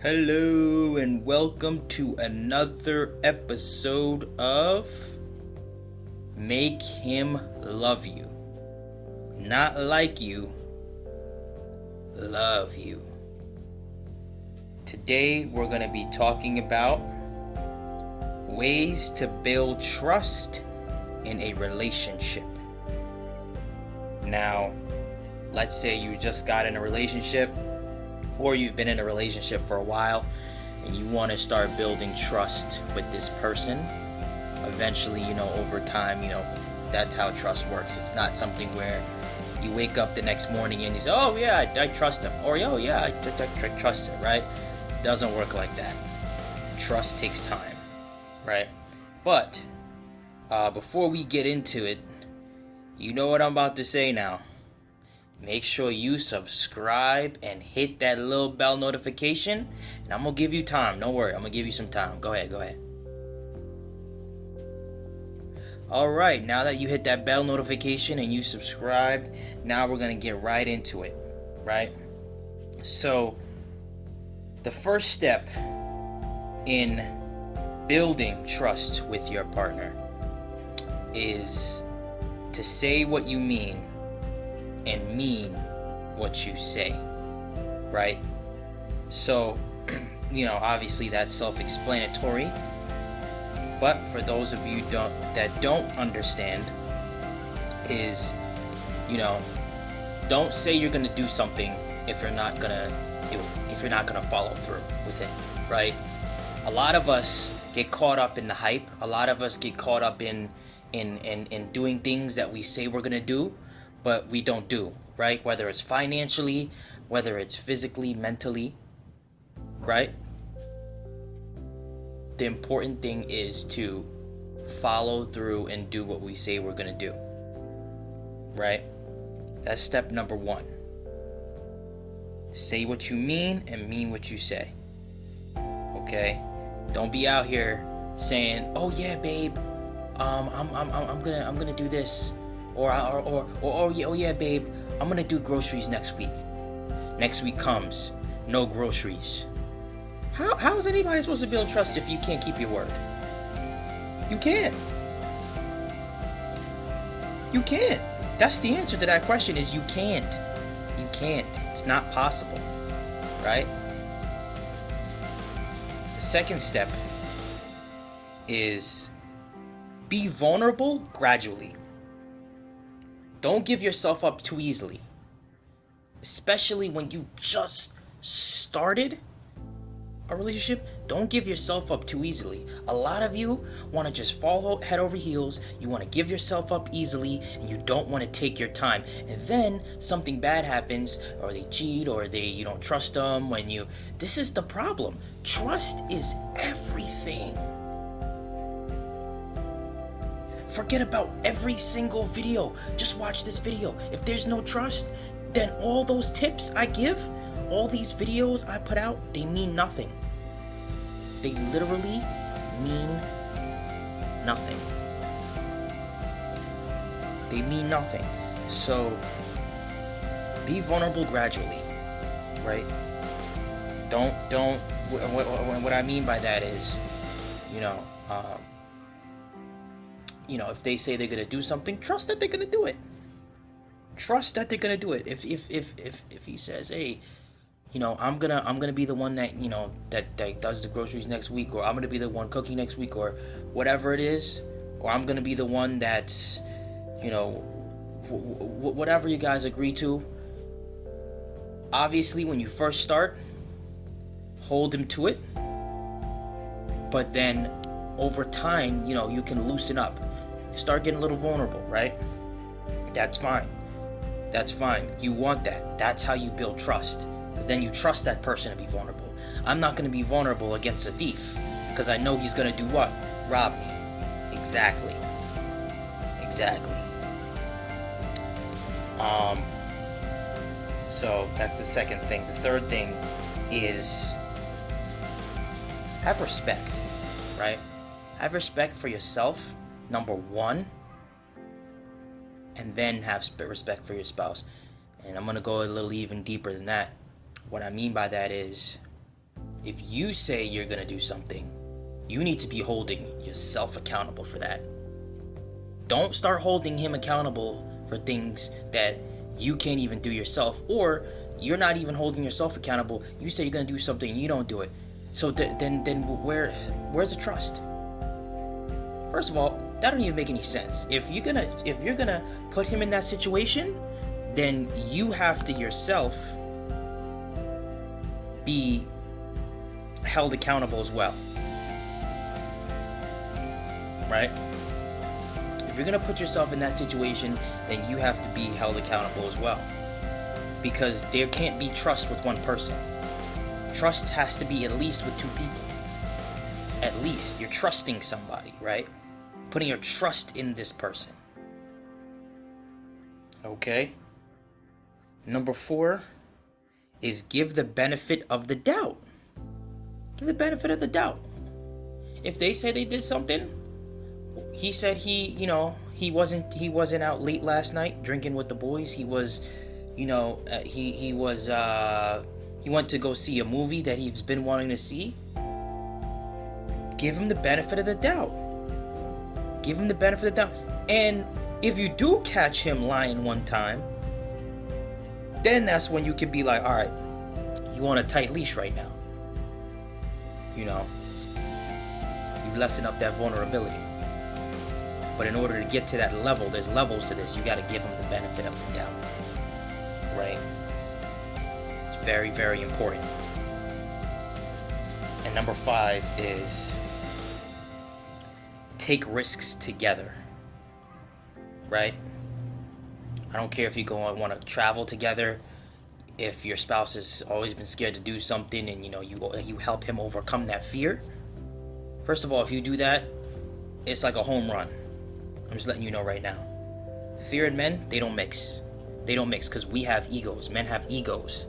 Hello and welcome to another episode of Make Him Love You. Not like you, love you. Today we're going to be talking about ways to build trust in a relationship. Now, let's say you just got in a relationship or you've been in a relationship for a while and you want to start building trust with this person. Eventually, over time, that's how trust works. It's not something where you wake up the next morning and you say, oh yeah, I trust him, or oh yeah, I trust her, right? It doesn't work like that. Trust takes time, right? But before we get into it, you know what I'm about to say now. Make sure you subscribe and hit that little bell notification. And I'm going to give you time. Don't worry. I'm going to give you some time. Go ahead. Alright, now that you hit that bell notification and you subscribed, now we're going to get right into it. Right? So, the first step in building trust with your partner is to say what you mean and mean what you say, right? So, obviously that's self-explanatory, but for those of you that don't understand is, don't say you're gonna do something if you're not gonna do it, if you're not gonna follow through with it, right? A lot of us get caught up in the hype. A lot of us get caught up in doing things that we say we're gonna do, but we don't do, right? Whether it's financially, whether it's physically, mentally, right? The important thing is to follow through and do what we say we're gonna do, right? That's step number one. Say what you mean and mean what you say, okay? Don't be out here saying, oh yeah, babe, I'm gonna do this. Or oh yeah, babe, I'm gonna do groceries next week. Next week comes, no groceries. How is anybody supposed to build trust if you can't keep your word? You can't. You can't. That's the answer to that question, is you can't. You can't. It's not possible, right? The second step is be vulnerable gradually. Don't give yourself up too easily, especially when you just started a relationship. Don't give yourself up too easily. A lot of you want to just fall head over heels. You want to give yourself up easily, and you don't want to take your time. And then something bad happens, or they cheat, or you don't trust them. This is the problem. Trust is everything. Forget about every single video. Just watch this video. If there's no trust, then all those tips I give, all these videos I put out, they mean nothing. They literally mean nothing. They mean nothing. So, be vulnerable gradually, right? Don't. What I mean by that is, if they say they're gonna do something, trust that they're gonna do it. Trust that they're gonna do it. If he says, hey, I'm gonna be the one that that does the groceries next week, or I'm gonna be the one cooking next week, or whatever it is, or I'm gonna be the one that's, whatever you guys agree to. Obviously, when you first start, hold him to it, but then over time, you can loosen up. Start getting a little vulnerable, right? That's fine. You want that. That's how you build trust. Because then you trust that person to be vulnerable. I'm not going to be vulnerable against a thief, because I know he's going to do what? Rob me. Exactly. So that's the second thing. The third thing is have respect, right? Have respect for yourself, number one, and then have respect for your spouse. And I'm going to go a little even deeper than that. What I mean by that is If you say you're gonna do something, you need to be holding yourself accountable for that. Don't start holding him accountable for things that you can't even do yourself, or you're not even holding yourself accountable. You say you're gonna do something and you don't do it. So then where's the trust? First of all, that don't even make any sense. If you're gonna put him in that situation, then you have to yourself be held accountable as well. Right? If you're gonna put yourself in that situation, then you have to be held accountable as well. Because there can't be trust with one person. Trust has to be at least with two people. At least you're trusting somebody, right? Putting your trust in this person. Okay? Number 4 is give the benefit of the doubt. Give the benefit of the doubt. If they say they did something, he said he wasn't out late last night drinking with the boys. He was, he went to go see a movie that he's been wanting to see. Give him the benefit of the doubt. Give him the benefit of the doubt. And if you do catch him lying one time, then that's when you can be like, all right, you on a tight leash right now. You lessen up that vulnerability. But in order to get to that level, there's levels to this. You got to give him the benefit of the doubt. Right? It's very, very important. And number 5 is take risks together. Right? I don't care if you want to travel together. If your spouse has always been scared to do something and you help him overcome that fear. First of all, if you do that, it's like a home run. I'm just letting you know right now. Fear and men, they don't mix. They don't mix because we have egos. Men have egos.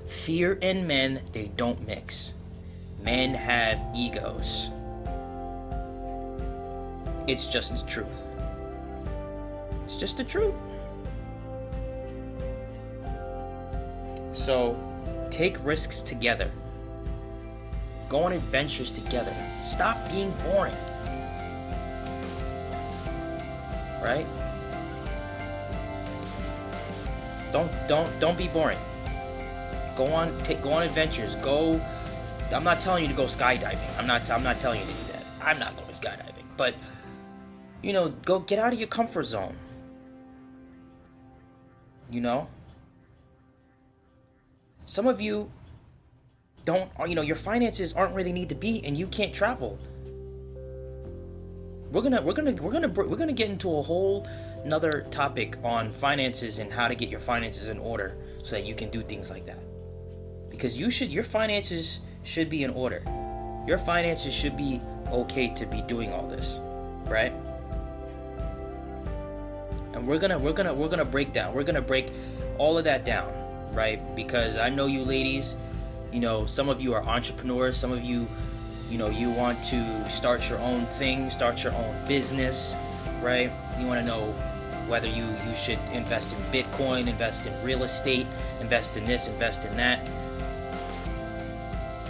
Fear and men, they don't mix. Men have egos. It's just the truth. It's just the truth. So, take risks together. Go on adventures together. Stop being boring. Right? Don't be boring. Go on adventures. I'm not telling you to go skydiving. I'm not telling you to do that. I'm not going skydiving. But go get out of your comfort zone. Some of you don't, your finances aren't where they need to be and you can't travel. We're gonna get into a whole another topic on finances and how to get your finances in order so that you can do things like that. Because your finances should be in order. Your finances should be okay to be doing all this, right? And we're gonna break all of that down, right? Because I know you ladies, some of you are entrepreneurs, some of you, you want to start your own thing, start your own business, right? You want to know whether you should invest in Bitcoin, invest in real estate, invest in this, invest in that.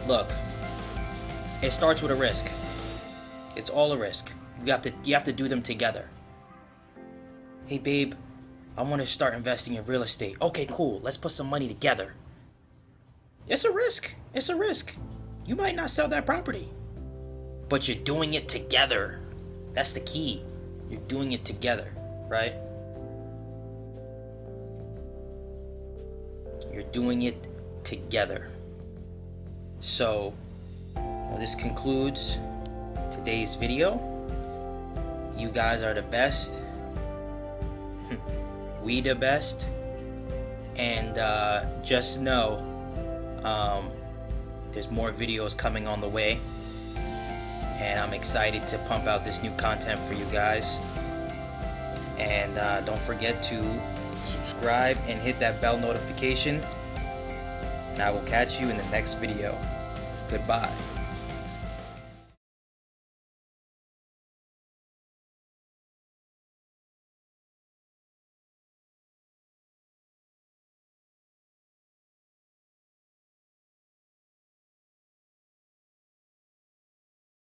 Look, it starts with a risk. It's all a risk. You have to do them together. Hey babe, I want to start investing in real estate. Okay, cool. Let's put some money together. It's a risk. It's a risk. You might not sell that property, but you're doing it together. That's the key. You're doing it together, right? You're doing it together. So, this concludes today's video. You guys are the best. We the best. And just know there's more videos coming on the way, and I'm excited to pump out this new content for you guys. And don't forget to subscribe and hit that bell notification, and I will catch you in the next video. Goodbye.